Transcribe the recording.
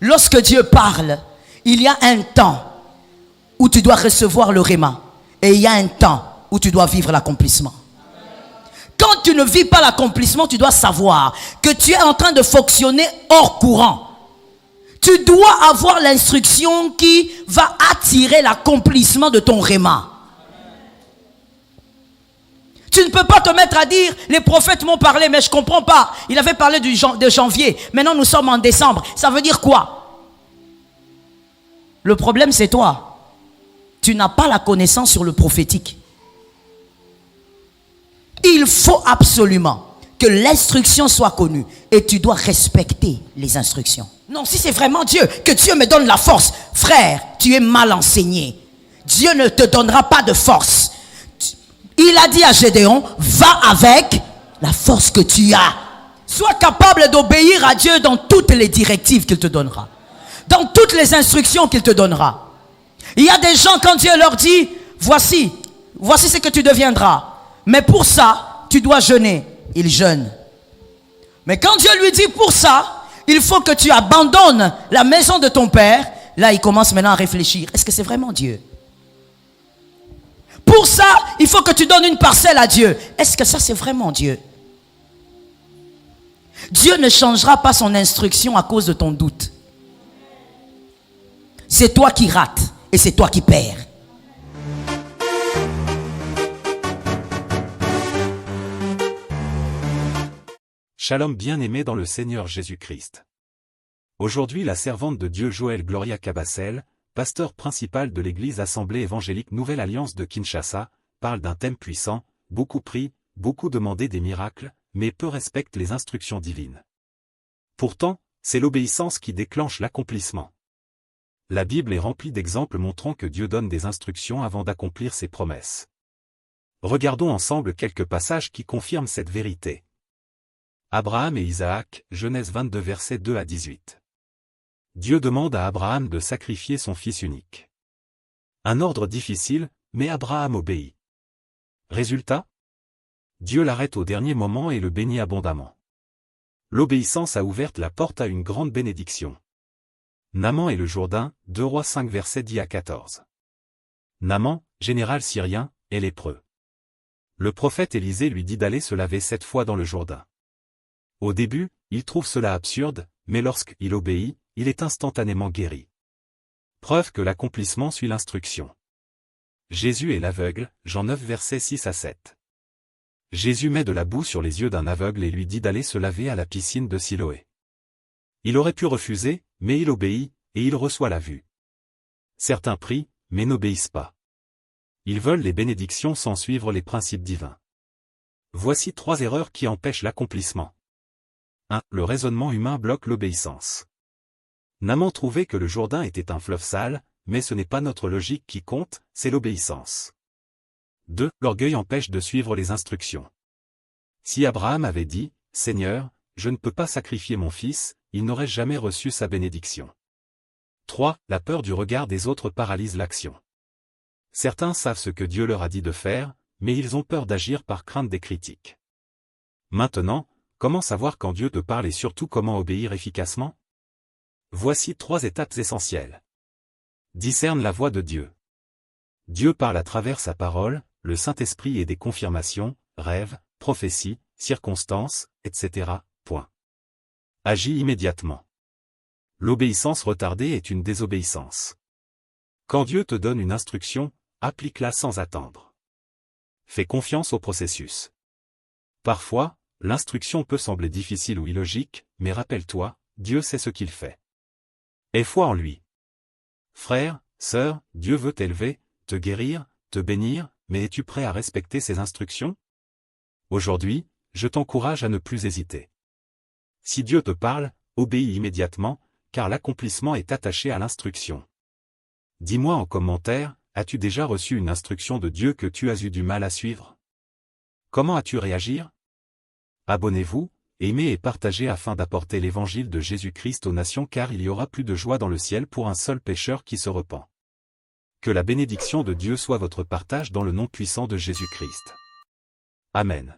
lorsque Dieu parle, il y a un temps où tu dois recevoir le réma. Et il y a un temps où tu dois vivre l'accomplissement. Quand tu ne vis pas l'accomplissement, tu dois savoir que tu es en train de fonctionner hors courant. Tu dois avoir l'instruction qui va attirer l'accomplissement de ton réma. Tu ne peux pas te mettre à dire, les prophètes m'ont parlé, mais je ne comprends pas. Il avait parlé de janvier. Maintenant, nous sommes en décembre. Ça veut dire quoi? Le problème, c'est toi. Tu n'as pas la connaissance sur le prophétique. Il faut absolument que l'instruction soit connue. Et tu dois respecter les instructions. Non, si c'est vraiment Dieu, que Dieu me donne la force. Frère, tu es mal enseigné. Dieu ne te donnera pas de force. Il a dit à Gédéon, va avec la force que tu as. Sois capable d'obéir à Dieu dans toutes les directives qu'il te donnera. Dans toutes les instructions qu'il te donnera. Il y a des gens, quand Dieu leur dit, voici ce que tu deviendras. Mais pour ça, tu dois jeûner. Ils jeûnent. Mais quand Dieu lui dit, pour ça, il faut que tu abandonnes la maison de ton père. Là, il commence maintenant à réfléchir. Est-ce que c'est vraiment Dieu? Pour ça, il faut que tu donnes une parcelle à Dieu. Est-ce que ça, c'est vraiment Dieu? Dieu ne changera pas son instruction à cause de ton doute. C'est toi qui rates et c'est toi qui perds. Shalom bien-aimé dans le Seigneur Jésus-Christ. Aujourd'hui, la servante de Dieu Joël Gloria Cabassel, pasteur principal de l'église Assemblée évangélique Nouvelle Alliance de Kinshasa, parle d'un thème puissant, beaucoup prient, beaucoup demandent des miracles, mais peu respectent les instructions divines. Pourtant, c'est l'obéissance qui déclenche l'accomplissement. La Bible est remplie d'exemples montrant que Dieu donne des instructions avant d'accomplir ses promesses. Regardons ensemble quelques passages qui confirment cette vérité. Abraham et Isaac, Genèse 22 versets 2 à 18. Dieu demande à Abraham de sacrifier son fils unique. Un ordre difficile, mais Abraham obéit. Résultat? Dieu l'arrête au dernier moment et le bénit abondamment. L'obéissance a ouvert la porte à une grande bénédiction. Naaman et le Jourdain, 2 Rois 5 versets 10 à 14. Naaman, général syrien, est lépreux. Le prophète Élisée lui dit d'aller se laver 7 fois dans le Jourdain. Au début, il trouve cela absurde, mais lorsqu'il obéit, il est instantanément guéri. Preuve que l'accomplissement suit l'instruction. Jésus est l'aveugle, Jean 9 versets 6 à 7. Jésus met de la boue sur les yeux d'un aveugle et lui dit d'aller se laver à la piscine de Siloé. Il aurait pu refuser, mais il obéit, et il reçoit la vue. Certains prient, mais n'obéissent pas. Ils veulent les bénédictions sans suivre les principes divins. Voici 3 erreurs qui empêchent l'accomplissement. 1. Le raisonnement humain bloque l'obéissance. Naaman trouvait que le Jourdain était un fleuve sale, mais ce n'est pas notre logique qui compte, c'est l'obéissance. 2. L'orgueil empêche de suivre les instructions. Si Abraham avait dit, « Seigneur, je ne peux pas sacrifier mon fils », il n'aurait jamais reçu sa bénédiction. 3. La peur du regard des autres paralyse l'action. Certains savent ce que Dieu leur a dit de faire, mais ils ont peur d'agir par crainte des critiques. Maintenant, comment savoir quand Dieu te parle et surtout comment obéir efficacement? Voici 3 étapes essentielles. Discerne la voix de Dieu. Dieu parle à travers sa parole, le Saint-Esprit et des confirmations, rêves, prophéties, circonstances, etc. Point. Agis immédiatement. L'obéissance retardée est une désobéissance. Quand Dieu te donne une instruction, applique-la sans attendre. Fais confiance au processus. Parfois, l'instruction peut sembler difficile ou illogique, mais rappelle-toi, Dieu sait ce qu'il fait. Aie foi en lui. Frère, sœur, Dieu veut t'élever, te guérir, te bénir, mais es-tu prêt à respecter ses instructions? Aujourd'hui, je t'encourage à ne plus hésiter. Si Dieu te parle, obéis immédiatement, car l'accomplissement est attaché à l'instruction. Dis-moi en commentaire, as-tu déjà reçu une instruction de Dieu que tu as eu du mal à suivre? Comment as-tu réagi? Abonnez-vous, aimez et partagez afin d'apporter l'évangile de Jésus-Christ aux nations car il y aura plus de joie dans le ciel pour un seul pécheur qui se repent. Que la bénédiction de Dieu soit votre partage dans le nom puissant de Jésus-Christ. Amen.